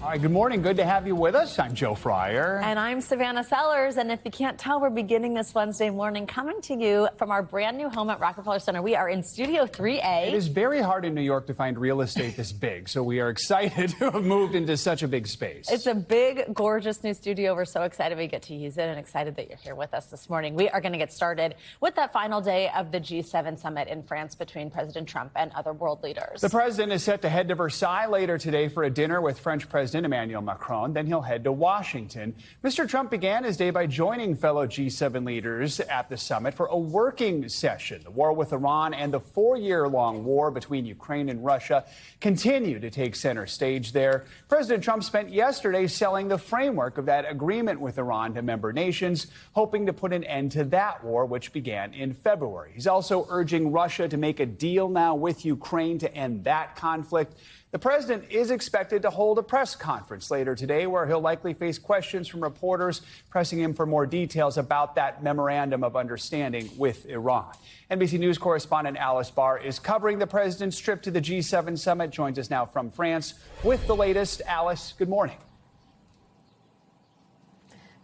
All right, good morning. Good to have you with us. I'm Joe Fryer. And I'm Savannah Sellers. And if you can't tell, we're beginning this Wednesday morning coming to you from our brand new home at Rockefeller Center. We are in Studio 3A. It is very hard in New York to find real estate this big, so we are excited to have moved into such a big space. It's a big, gorgeous new studio. We're so excited we get to use it and excited that you're here with us this morning. We are going to get started with that final day of the G7 summit in France between President Trump and other world leaders. The president is set to head to Versailles later today for a dinner with French President Emmanuel Macron. Then he'll head to Washington. Mr. Trump began his day by joining fellow G7 leaders at the summit for a working session. The war with Iran and the 4-year-long war between Ukraine and Russia continue to take center stage there. President Trump spent yesterday selling the framework of that agreement with Iran to member nations, hoping to put an end to that war, which began in February. He's also urging Russia to make a deal now with Ukraine to end that conflict. The president is expected to hold a press conference later today where he'll likely face questions from reporters pressing him for more details about that memorandum of understanding with Iran. NBC News correspondent Alice Barr is covering the president's trip to the G7 summit, joins us now from France with the latest. Alice, good morning.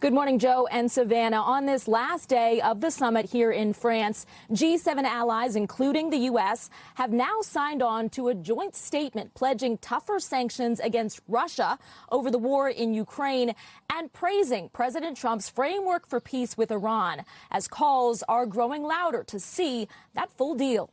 Good morning, Joe and Savannah. On this last day of the summit here in France, G7 allies, including the U.S., have now signed on to a joint statement pledging tougher sanctions against Russia over the war in Ukraine and praising President Trump's framework for peace with Iran, as calls are growing louder to see that full deal.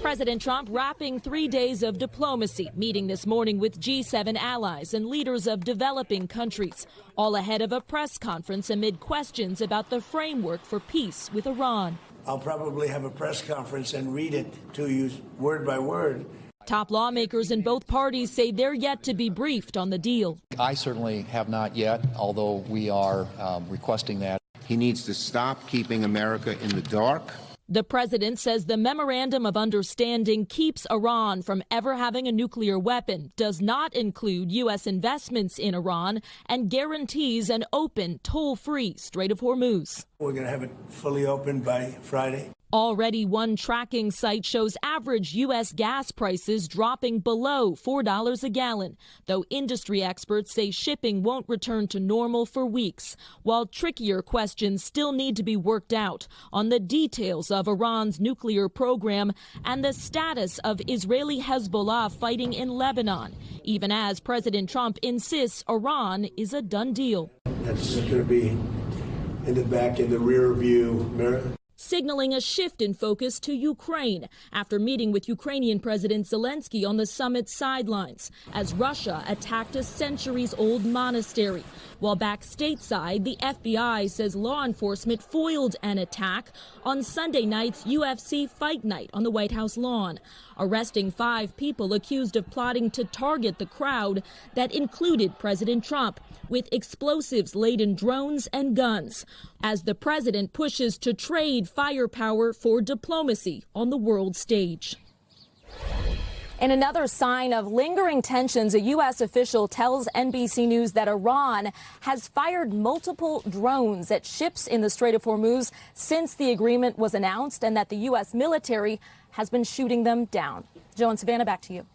President Trump wrapping 3 days of diplomacy, meeting this morning with G7 allies and leaders of developing countries, all ahead of a press conference amid questions about the framework for peace with Iran. I'll probably have a press conference and read it to you word by word. Top lawmakers in both parties say they're yet to be briefed on the deal. I certainly have not yet, although we are requesting that. He needs to stop keeping America in the dark. The president says the memorandum of understanding keeps Iran from ever having a nuclear weapon, does not include U.S. investments in Iran, and guarantees an open, toll-free Strait of Hormuz. We're going to have it fully open by Friday. Already, one tracking site shows average U.S. gas prices dropping below $4 a gallon, though industry experts say shipping won't return to normal for weeks, while trickier questions still need to be worked out on the details of Iran's nuclear program and the status of Israeli Hezbollah fighting in Lebanon, even as President Trump insists Iran is a done deal. That's going to be in the rear view mirror. Signaling a shift in focus to Ukraine after meeting with Ukrainian President Zelensky on the summit's sidelines as Russia attacked a centuries-old monastery. While back stateside, the FBI says law enforcement foiled an attack on Sunday night's UFC fight night on the White House lawn, arresting 5 people accused of plotting to target the crowd that included President Trump with explosives-laden drones and guns, as the president pushes to trade firepower for diplomacy on the world stage. In another sign of lingering tensions, a U.S. official tells NBC News that Iran has fired multiple drones at ships in the Strait of Hormuz since the agreement was announced, and that the U.S. military has been shooting them down. Joe and Savannah, back to you.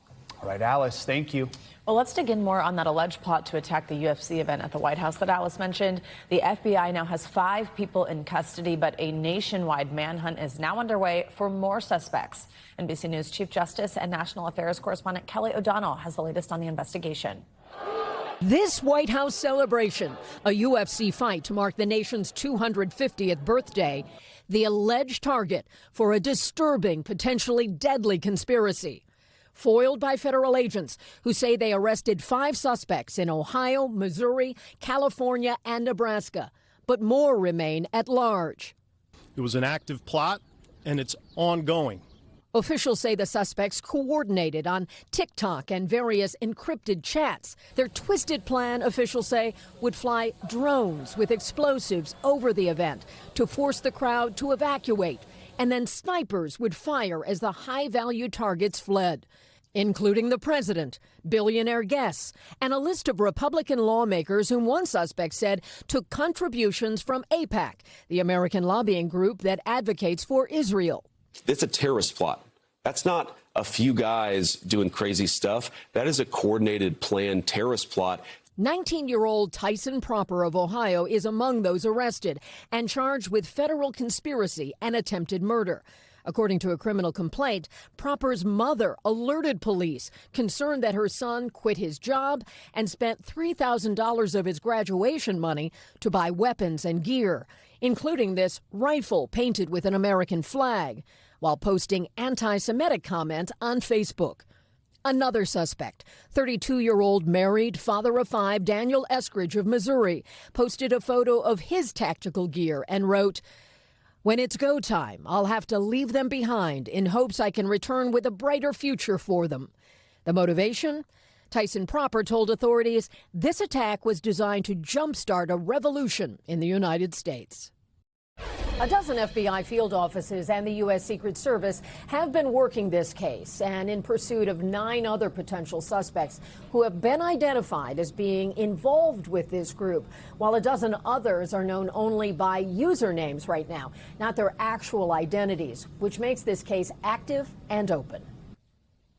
All right, Alice, thank you. Well, let's dig in more on that alleged plot to attack the UFC event at the White House that Alice mentioned. The FBI now has 5 people in custody, but a nationwide manhunt is now underway for more suspects. NBC News Chief Justice and National Affairs correspondent Kelly O'Donnell has the latest on the investigation. This White House celebration, a UFC fight to mark the nation's 250th birthday, the alleged target for a disturbing, potentially deadly conspiracy. Foiled by federal agents who say they arrested 5 suspects in Ohio, Missouri, California, and Nebraska, but more remain at large. It was an active plot, and it's ongoing. Officials say the suspects coordinated on TikTok and various encrypted chats. Their twisted plan, officials say, would fly drones with explosives over the event to force the crowd to evacuate, and then snipers would fire as the high-value targets fled, including the president, billionaire guests, and a list of Republican lawmakers whom one suspect said took contributions from AIPAC, the American lobbying group that advocates for Israel. It's a terrorist plot. That's not a few guys doing crazy stuff. That is a coordinated, planned terrorist plot. 19-year-old Tyson Proper of Ohio is among those arrested and charged with federal conspiracy and attempted murder. According to a criminal complaint, Proper's mother alerted police, concerned that her son quit his job and spent $3,000 of his graduation money to buy weapons and gear, including this rifle painted with an American flag, while posting anti-Semitic comments on Facebook. Another suspect, 32-year-old married father of 5 Daniel Eskridge of Missouri, posted a photo of his tactical gear and wrote, "When it's go time, I'll have to leave them behind in hopes I can return with a brighter future for them." The motivation? Tyson Proper told authorities this attack was designed to jumpstart a revolution in the United States. A dozen FBI field offices and the U.S. Secret Service have been working this case and in pursuit of 9 other potential suspects who have been identified as being involved with this group, while a dozen others are known only by usernames right now, not their actual identities, which makes this case active and open.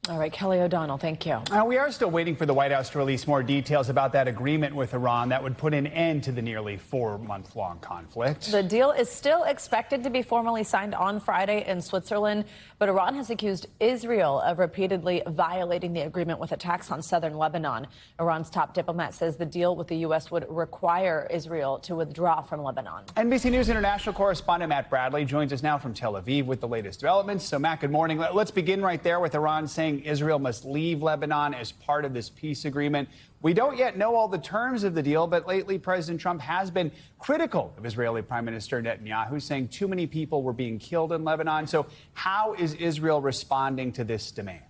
All right, Kelly O'Donnell, thank you. We are still waiting for the White House to release more details about that agreement with Iran that would put an end to the nearly 4-month-long conflict. The deal is still expected to be formally signed on Friday in Switzerland, but Iran has accused Israel of repeatedly violating the agreement with attacks on southern Lebanon. Iran's top diplomat says the deal with the U.S. would require Israel to withdraw from Lebanon. NBC News international correspondent Matt Bradley joins us now from Tel Aviv with the latest developments. So, Matt, good morning. Let's begin right there with Iran saying Israel must leave Lebanon as part of this peace agreement. We don't yet know all the terms of the deal, but lately President Trump has been critical of Israeli Prime Minister Netanyahu, saying too many people were being killed in Lebanon. So how is Israel responding to this demand?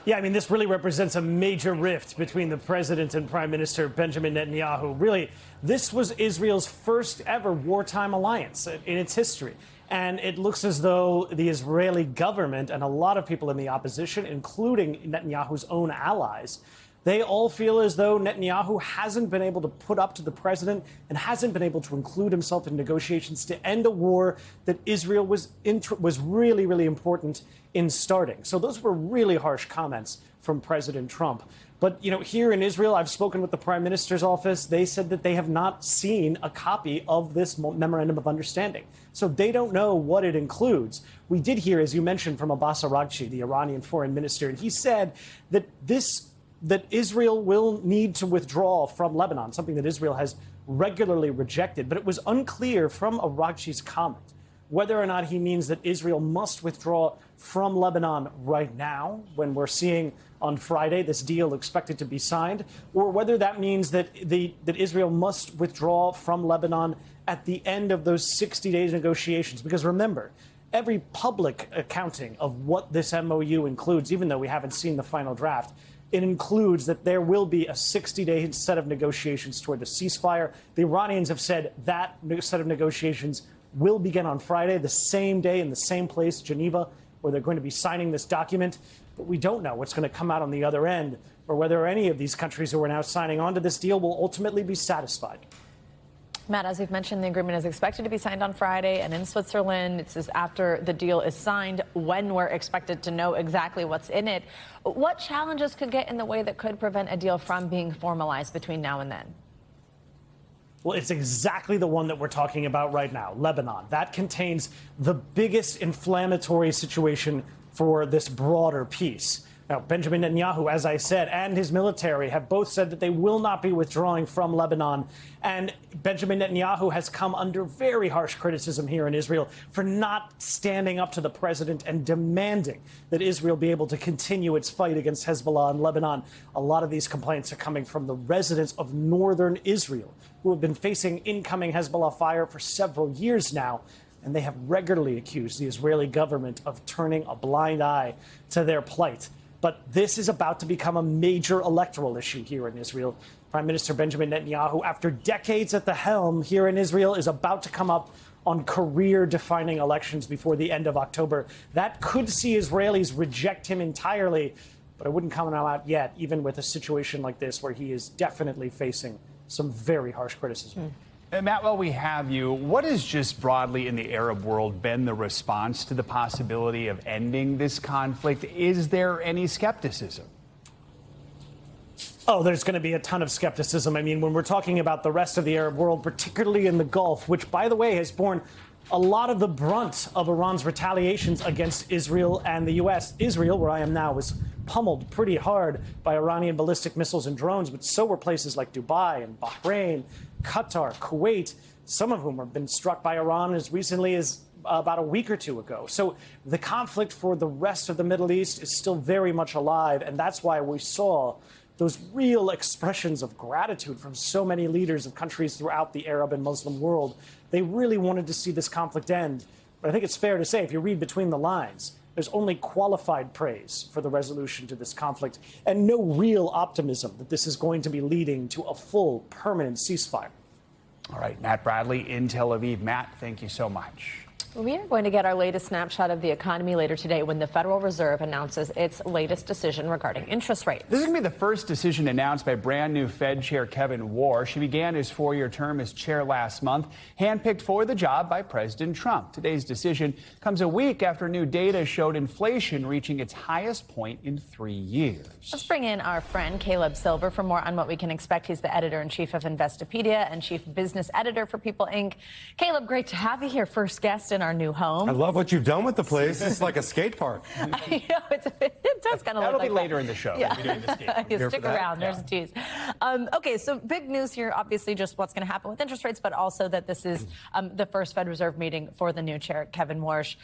Yeah, I mean, this really represents a major rift between the president and Prime Minister Benjamin Netanyahu. Really, this was Israel's first ever wartime alliance in its history. And it looks as though the Israeli government and a lot of people in the opposition, including Netanyahu's own allies, they all feel as though Netanyahu hasn't been able to put up to the president and hasn't been able to include himself in negotiations to end a war that Israel was really, really important in starting. So those were really harsh comments from President Trump. But, you know, here in Israel, I've spoken with the Prime Minister's office. They said that they have not seen a copy of this memorandum of understanding. So they don't know what it includes. We did hear, as you mentioned, from Abbas Araghchi, the Iranian foreign minister, and he said that that Israel will need to withdraw from Lebanon, something that Israel has regularly rejected. But it was unclear from Araghchi's comment whether or not he means that Israel must withdraw from Lebanon right now, when we're seeing on Friday this deal expected to be signed, or whether that means that Israel must withdraw from Lebanon at the end of those 60 days negotiations. Because remember, every public accounting of what this MOU includes, even though we haven't seen the final draft, it includes that there will be a 60-day set of negotiations toward the ceasefire. The Iranians have said that set of negotiations will begin on Friday, the same day in the same place, Geneva, where they're going to be signing this document. But we don't know what's going to come out on the other end, or whether any of these countries who are now signing on to this deal will ultimately be satisfied. Matt, as you've mentioned, the agreement is expected to be signed on Friday, and in Switzerland, it says after the deal is signed, when we're expected to know exactly what's in it. What challenges could get in the way that could prevent a deal from being formalized between now and then? Well, it's exactly the one that we're talking about right now, Lebanon. That contains the biggest inflammatory situation for this broader peace. Now, Benjamin Netanyahu, as I said, and his military have both said that they will not be withdrawing from Lebanon. And Benjamin Netanyahu has come under very harsh criticism here in Israel for not standing up to the president and demanding that Israel be able to continue its fight against Hezbollah in Lebanon. A lot of these complaints are coming from the residents of northern Israel, who have been facing incoming Hezbollah fire for several years now. And they have regularly accused the Israeli government of turning a blind eye to their plight. But this is about to become a major electoral issue here in Israel. Prime Minister Benjamin Netanyahu, after decades at the helm here in Israel, is about to come up on career-defining elections before the end of October. That could see Israelis reject him entirely, but it wouldn't come out yet, even with a situation like this where he is definitely facing some very harsh criticism. Matt, while we have you, what has just broadly in the Arab world been the response to the possibility of ending this conflict? Is there any skepticism? Oh, there's going to be a ton of skepticism. I mean, when we're talking about the rest of the Arab world, particularly in the Gulf, which, by the way, has borne a lot of the brunt of Iran's retaliations against Israel and the U.S. Israel, where I am now, was pummeled pretty hard by Iranian ballistic missiles and drones, but so were places like Dubai and Bahrain, Qatar, Kuwait, some of whom have been struck by Iran as recently as about a week or two ago. So the conflict for the rest of the Middle East is still very much alive, and that's why we saw those real expressions of gratitude from so many leaders of countries throughout the Arab and Muslim world. They really wanted to see this conflict end. But I think it's fair to say, if you read between the lines, there's only qualified praise for the resolution to this conflict and no real optimism that this is going to be leading to a full, permanent ceasefire. All right, Matt Bradley in Tel Aviv. Matt, thank you so much. We are going to get our latest snapshot of the economy later today when the Federal Reserve announces its latest decision regarding interest rates. This is going to be the first decision announced by brand new Fed Chair Kevin Warsh. He began his 4-year term as chair last month, handpicked for the job by President Trump. Today's decision comes a week after new data showed inflation reaching its highest point in 3 years. Let's bring in our friend Caleb Silver for more on what we can expect. He's the editor-in-chief of Investopedia and chief business editor for People Inc. Caleb, great to have you here, first guest in our new home. I love what you've done with the place. It's like a skate park. I know, it does kind of look like that. That'll be later in the show. Yeah. We'll be doing the skate. You stick around. There's a tease. Okay, so big news here, obviously, just what's going to happen with interest rates, but also that this is the first Fed Reserve meeting for the new chair, Kevin Warsh.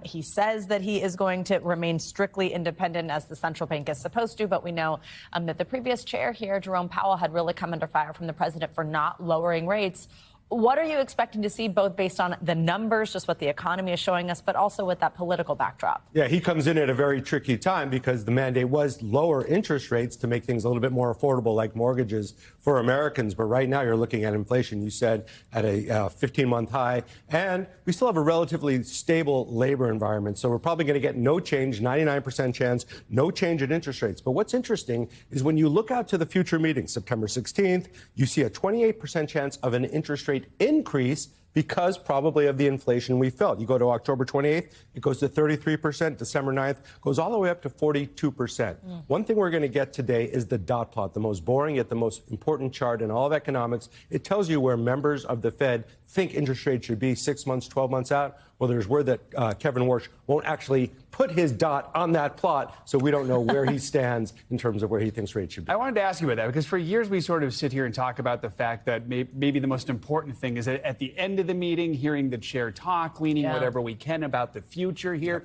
He says that he is going to remain strictly independent as the central bank is supposed to, but we know that the previous chair here, Jerome Powell, had really come under fire from the president for not lowering rates. What are you expecting to see, both based on the numbers, just what the economy is showing us, but also with that political backdrop? Yeah, he comes in at a very tricky time because the mandate was lower interest rates to make things a little bit more affordable, like mortgages for Americans. But right now you're looking at inflation, you said, at a 15-month high. And we still have a relatively stable labor environment. So we're probably going to get no change, 99% chance, no change in interest rates. But what's interesting is when you look out to the future meeting, September 16th, you see a 28% chance of an interest rate increase because probably of the inflation we felt. You go to October 28th, it goes to 33%. December 9th goes all the way up to 42%. One thing we're going to get today is the dot plot, the most boring yet the most important chart in all of economics. It tells you where members of the Fed think interest rates should be 6 months, 12 months out. Well, there's word that Kevin Warsh won't actually put his dot on that plot, so we don't know where he stands in terms of where he thinks rates should be. I wanted to ask you about that because for years we sort of sit here and talk about the fact that maybe the most important thing is that at the end of the meeting, hearing the chair talk, gleaning whatever we can about the future here.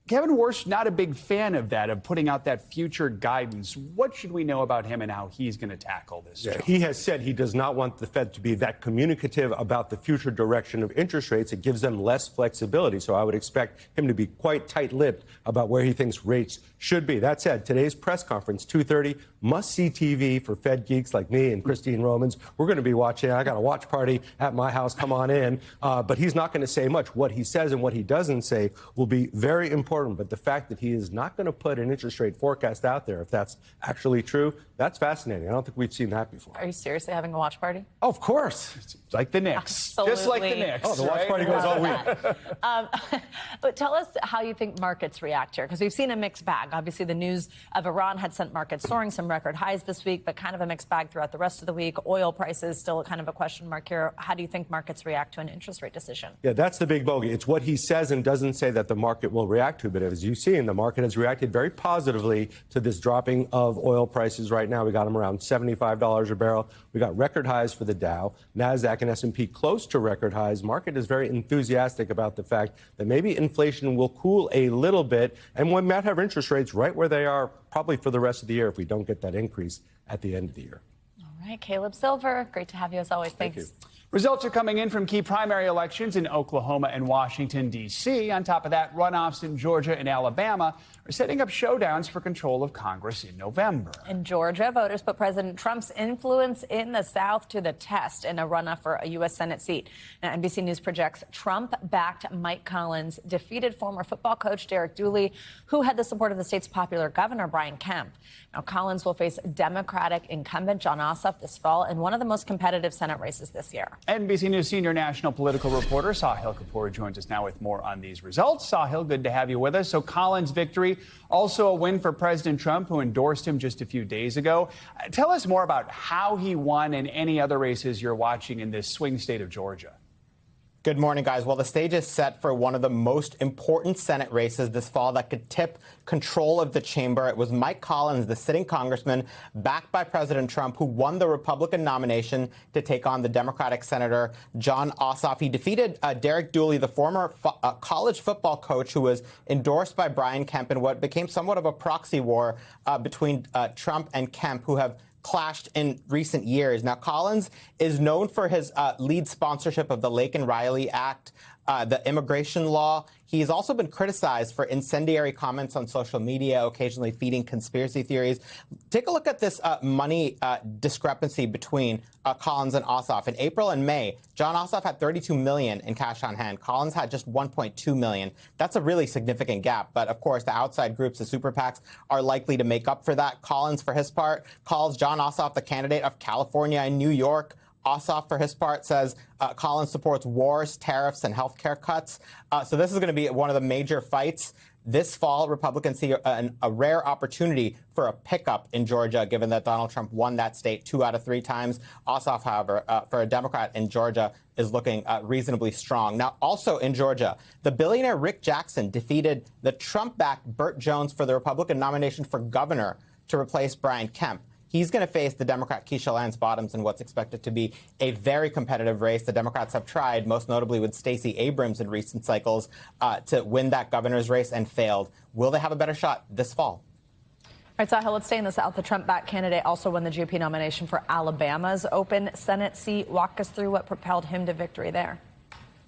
Kevin Warsh, not a big fan of that, of putting out that future guidance. What should we know about him and how he's going to tackle this? Yeah, he has said he does not want the Fed to be that communicative about the future direction of interest rates. It gives them less flexibility. So I would expect him to be quite tight-lipped about where he thinks rates should be. That said, today's press conference, 2:30, must-see TV for Fed geeks like me and Christine Romans. We're going to be watching. I got a watch party at my house. Come on in. But he's not going to say much. What he says and what he doesn't say will be very important. But the fact that he is not going to put an interest rate forecast out there, if that's actually true, that's fascinating. I don't think we've seen that before. Are you seriously having a watch party? Oh, of course. It's like the Knicks. Absolutely. Just like the Knicks. Oh, the watch party goes all week. But tell us how you think markets react here, because we've seen a mixed bag. Obviously, the news of Iran had sent markets soaring, some record highs this week, but kind of a mixed bag throughout the rest of the week. Oil prices still kind of a question mark here. How do you think markets react to an interest rate decision? Yeah, that's the big bogey. It's what he says and doesn't say that the market will react to. But as you've seen, the market has reacted very positively to this dropping of oil prices right now. We got them around $75 a barrel. We got record highs for the Dow. NASDAQ and S&P close to record highs. Market is very enthusiastic about the fact that maybe inflation will cool a little bit, and we might have interest rates right where they are probably for the rest of the year if we don't get that increase at the end of the year. All right, Caleb Silver, great to have you as always. Thank Thanks. you. Results are coming in from key primary elections in Oklahoma and Washington, D.C. On top of that, runoffs in Georgia and Alabama are setting up showdowns for control of Congress in November. In Georgia, voters put President Trump's influence in the South to the test in a runoff for a U.S. Senate seat. Now, NBC News projects Trump-backed Mike Collins defeated former football coach Derek Dooley, who had the support of the state's popular governor, Brian Kemp. Now, Collins will face Democratic incumbent John Ossoff this fall in one of the most competitive Senate races this year. NBC News senior national political reporter Sahil Kapoor joins us now with more on these results. Sahil, good to have you with us. So Collins' victory, also a win for President Trump, who endorsed him just a few days ago. Tell us more about how he won and any other races you're watching in this swing state of Georgia. Good morning, guys. Well, the stage is set for one of the most important Senate races this fall that could tip control of the chamber. It was Mike Collins, the sitting congressman, backed by President Trump, who won the Republican nomination to take on the Democratic Senator Jon Ossoff. He defeated Derek Dooley, the former college football coach who was endorsed by Brian Kemp in what became somewhat of a proxy war between Trump and Kemp, who have clashed in recent years. Now, Collins is known for his lead sponsorship of the Laken Riley Act, the immigration law. He's also been criticized for incendiary comments on social media, occasionally feeding conspiracy theories. Take a look at this money discrepancy between Collins and Ossoff. In April and May, Jon Ossoff had $32 million in cash on hand. Collins had just $1.2 million. That's a really significant gap. But of course, the outside groups, the super PACs, are likely to make up for that. Collins, for his part, calls Jon Ossoff the candidate of California and New York. Ossoff, for his part, says Collins supports wars, tariffs, and health care cuts. So this is going to be one of the major fights. This fall, Republicans see a rare opportunity for a pickup in Georgia, given that Donald Trump won that state 2 out of 3 times. Ossoff, however, for a Democrat in Georgia, is looking reasonably strong. Now, also in Georgia, the billionaire Rick Jackson defeated the Trump-backed Burt Jones for the Republican nomination for governor to replace Brian Kemp. He's going to face the Democrat Keisha Lance Bottoms in what's expected to be a very competitive race. The Democrats have tried, most notably with Stacey Abrams in recent cycles, to win that governor's race and failed. Will they have a better shot this fall? All right, Sahil, let's stay in the South. The Trump-backed candidate also won the GOP nomination for Alabama's open Senate seat. Walk us through what propelled him to victory there.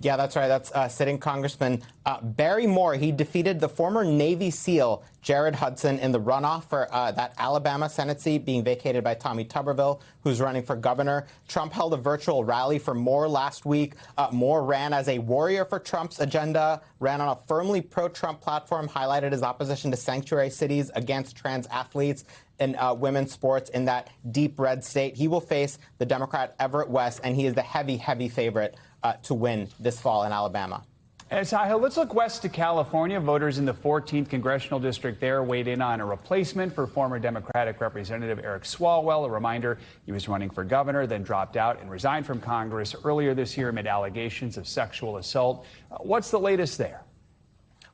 Yeah, that's right. That's sitting Congressman Barry Moore. He defeated the former Navy SEAL Jared Hudson in the runoff for that Alabama Senate seat being vacated by Tommy Tuberville, who's running for governor. Trump held a virtual rally for Moore last week. Moore ran as a warrior for Trump's agenda, ran on a firmly pro-Trump platform, highlighted his opposition to sanctuary cities against trans athletes in women's sports in that deep red state. He will face the Democrat Everett West, and he is the heavy, heavy favorite to win this fall in Alabama. And Sahil, let's look west to California. Voters in the 14th congressional district there weighed in on a replacement for former Democratic Representative Eric Swalwell. A reminder, he was running for governor, then dropped out and resigned from Congress earlier this year amid allegations of sexual assault. What's the latest there?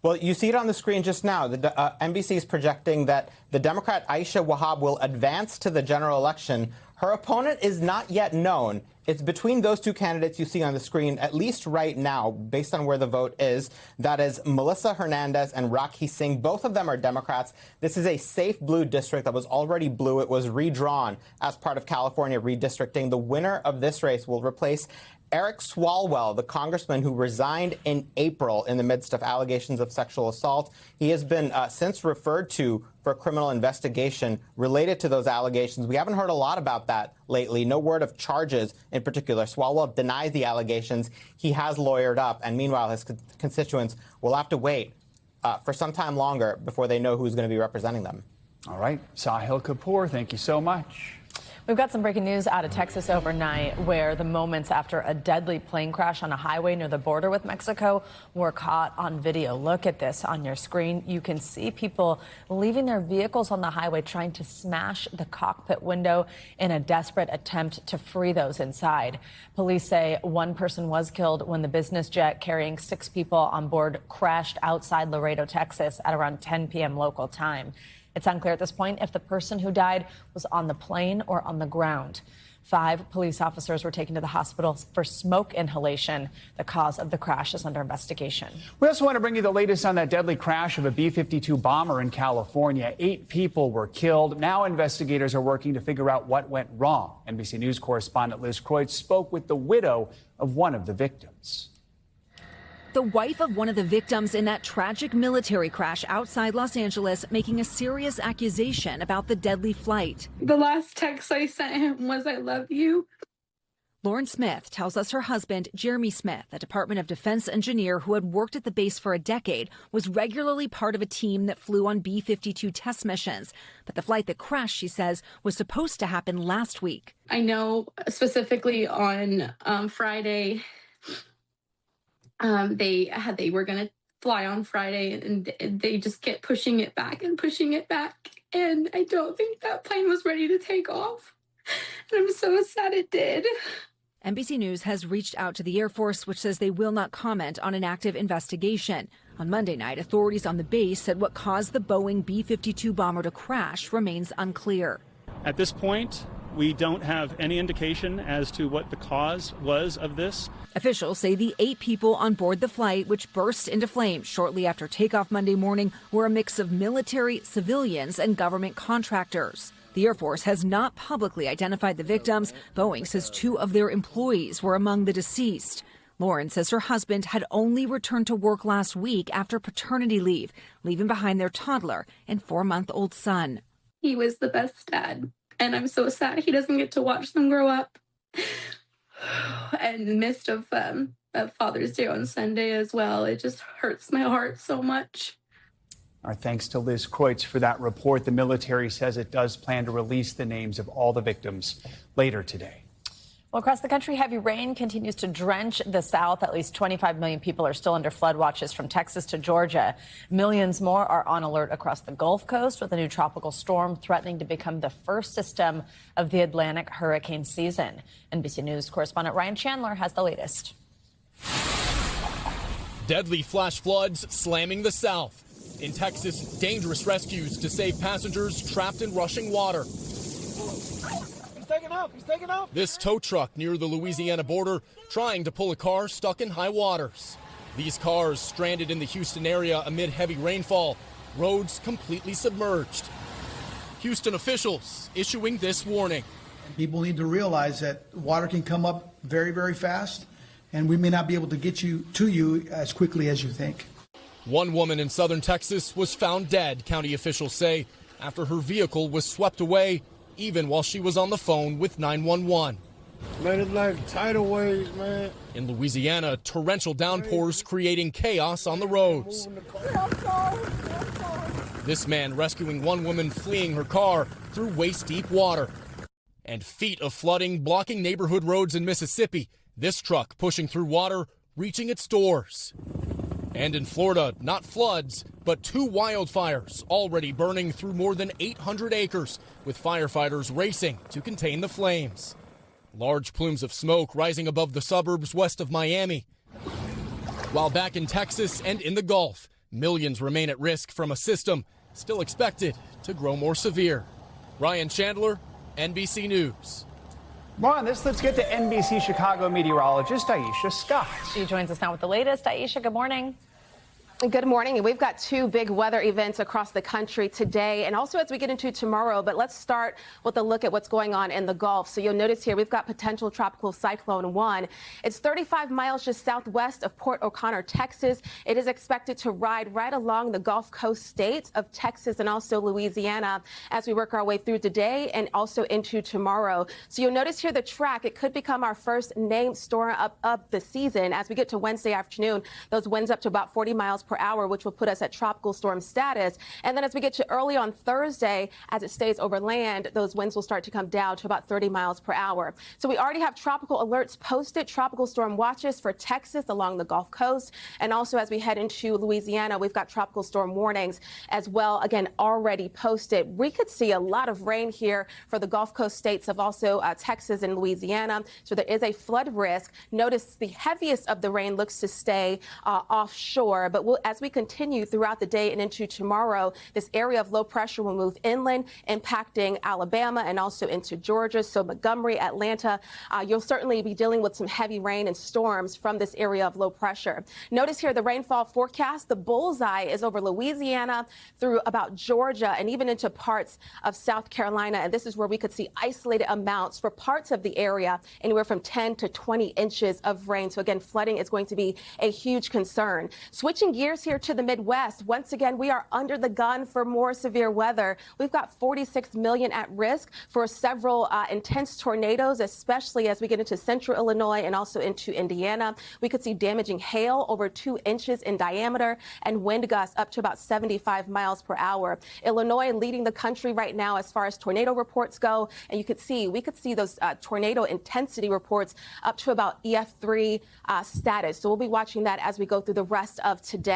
Well, you see it on the screen just now. NBC is projecting that the Democrat Aisha Wahab will advance to the general election. Her opponent is not yet known. It's between those two candidates you see on the screen, at least right now, based on where the vote is. That is Melissa Hernandez and Rakhi Singh. Both of them are Democrats. This is a safe blue district that was already blue. It was redrawn as part of California redistricting. The winner of this race will replace Eric Swalwell, the congressman who resigned in April in the midst of allegations of sexual assault. He has been since referred to for a criminal investigation related to those allegations. We haven't heard a lot about that lately. No word of charges in particular. Swalwell denies the allegations. He has lawyered up, and meanwhile, his constituents will have to wait for some time longer before they know who's going to be representing them. All right. Sahil Kapoor, thank you so much. We've got some breaking news out of Texas overnight, where the moments after a deadly plane crash on a highway near the border with Mexico were caught on video. Look at this on your screen. You can see people leaving their vehicles on the highway trying to smash the cockpit window in a desperate attempt to free those inside. Police say one person was killed when the business jet carrying 6 people on board crashed outside Laredo, Texas at around 10 p.m. local time. It's unclear at this point if the person who died was on the plane or on the ground. 5 police officers were taken to the hospital for smoke inhalation. The cause of the crash is under investigation. We also want to bring you the latest on that deadly crash of a B-52 bomber in California. 8 people were killed. Now investigators are working to figure out what went wrong. NBC News correspondent Liz Kreutz spoke with the widow of one of the victims. The wife of one of the victims in that tragic military crash outside Los Angeles making a serious accusation about the deadly flight. The last text I sent him was, "I love you." Lauren Smith tells us her husband, Jeremy Smith, a Department of Defense engineer who had worked at the base for a decade, was regularly part of a team that flew on B-52 test missions. But the flight that crashed, she says, was supposed to happen last week. I know specifically on Friday, they were going to fly on Friday, and they just kept pushing it back and pushing it back. And I don't think that plane was ready to take off. And I'm so sad it did. NBC News has reached out to the Air Force, which says they will not comment on an active investigation. On Monday night, authorities on the base said what caused the Boeing B-52 bomber to crash remains unclear. At this point, we don't have any indication as to what the cause was of this. Officials say the 8 people on board the flight, which burst into flames shortly after takeoff Monday morning, were a mix of military, civilians, and government contractors. The Air Force has not publicly identified the victims. Boeing says 2 of their employees were among the deceased. Lauren says her husband had only returned to work last week after paternity leave, leaving behind their toddler and 4-month-old son. He was the best dad, and I'm so sad he doesn't get to watch them grow up. And in the midst of Father's Day on Sunday as well, it just hurts my heart so much. Our thanks to Liz Kreutz for that report. The military says it does plan to release the names of all the victims later today. Well, across the country, heavy rain continues to drench the South. At least 25 million people are still under flood watches from Texas to Georgia. Millions more are on alert across the Gulf Coast, with a new tropical storm threatening to become the first system of the Atlantic hurricane season. NBC News correspondent Ryan Chandler has the latest. Deadly flash floods slamming the South. In Texas, dangerous rescues to save passengers trapped in rushing water. He's taking off. He's taking off. This tow truck near the Louisiana border trying to pull a car stuck in high waters. These cars stranded in the Houston area amid heavy rainfall. Roads completely submerged. Houston officials issuing this warning. People need to realize that water can come up very, very fast, and we may not be able to get to you as quickly as you think. One woman in southern Texas was found dead, county officials say, after her vehicle was swept away, even while she was on the phone with 911. Man, it's like tidal waves, man. In Louisiana, torrential downpours creating chaos on the roads. This man rescuing one woman fleeing her car through waist-deep water. And feet of flooding blocking neighborhood roads in Mississippi. This truck pushing through water, reaching its doors. And in Florida, not floods, but 2 wildfires already burning through more than 800 acres, with firefighters racing to contain the flames. Large plumes of smoke rising above the suburbs west of Miami. While back in Texas and in the Gulf, millions remain at risk from a system still expected to grow more severe. Ryan Chandler, NBC News. More on this, let's get to NBC Chicago meteorologist Aisha Scott. She joins us now with the latest. Aisha, good morning. Good morning. We've got 2 big weather events across the country today and also as we get into tomorrow. But let's start with a look at what's going on in the Gulf. So you'll notice here we've got potential tropical cyclone 1. It's 35 miles just southwest of Port O'Connor, Texas. It is expected to ride right along the Gulf Coast states of Texas and also Louisiana as we work our way through today and also into tomorrow. So you'll notice here the track. It could become our first named storm up the season. As we get to Wednesday afternoon, those winds up to about 40 miles per hour, which will put us at tropical storm status. And then as we get to early on Thursday, as it stays over land, those winds will start to come down to about 30 miles per hour. So we already have tropical alerts posted, tropical storm watches for Texas along the Gulf Coast. And also as we head into Louisiana, we've got tropical storm warnings as well, again, already posted. We could see a lot of rain here for the Gulf Coast states of also Texas and Louisiana. So there is a flood risk. Notice the heaviest of the rain looks to stay offshore, but as we continue throughout the day and into tomorrow, this area of low pressure will move inland, impacting Alabama and also into Georgia. So Montgomery, Atlanta, you'll certainly be dealing with some heavy rain and storms from this area of low pressure. Notice here the rainfall forecast. The bullseye is over Louisiana through about Georgia and even into parts of South Carolina. And this is where we could see isolated amounts for parts of the area, anywhere from 10 to 20 inches of rain. So again, flooding is going to be a huge concern. Switching gears gears here to the Midwest. Once again, we are under the gun for more severe weather. We've got 46 million at risk for several intense tornadoes, especially as we get into central Illinois and also into Indiana. We could see damaging hail over 2 inches in diameter and wind gusts up to about 75 miles per hour. Illinois leading the country right now as far as tornado reports go. And we could see those tornado intensity reports up to about EF3 status. So we'll be watching that as we go through the rest of today.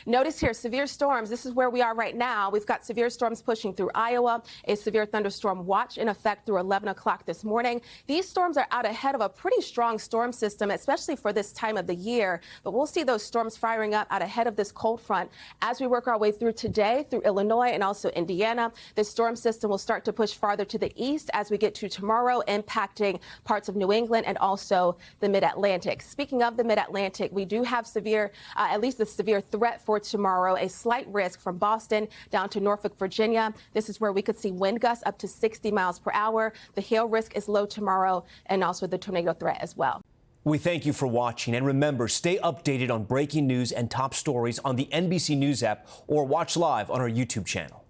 Notice here, severe storms. This is where we are right now. We've got severe storms pushing through Iowa, a severe thunderstorm watch in effect through 11 o'clock this morning. These storms are out ahead of a pretty strong storm system, especially for this time of the year. But we'll see those storms firing up out ahead of this cold front as we work our way through today through Illinois and also Indiana. This storm system will start to push farther to the east as we get to tomorrow, impacting parts of New England and also the mid-Atlantic. Speaking of the mid-Atlantic, we do have at least a severe threat for tomorrow, a slight risk from Boston down to Norfolk, Virginia. This is where we could see wind gusts up to 60 miles per hour. The hail risk is low tomorrow and also the tornado threat as well. We thank you for watching, and remember, stay updated on breaking news and top stories on the NBC News app or watch live on our YouTube channel.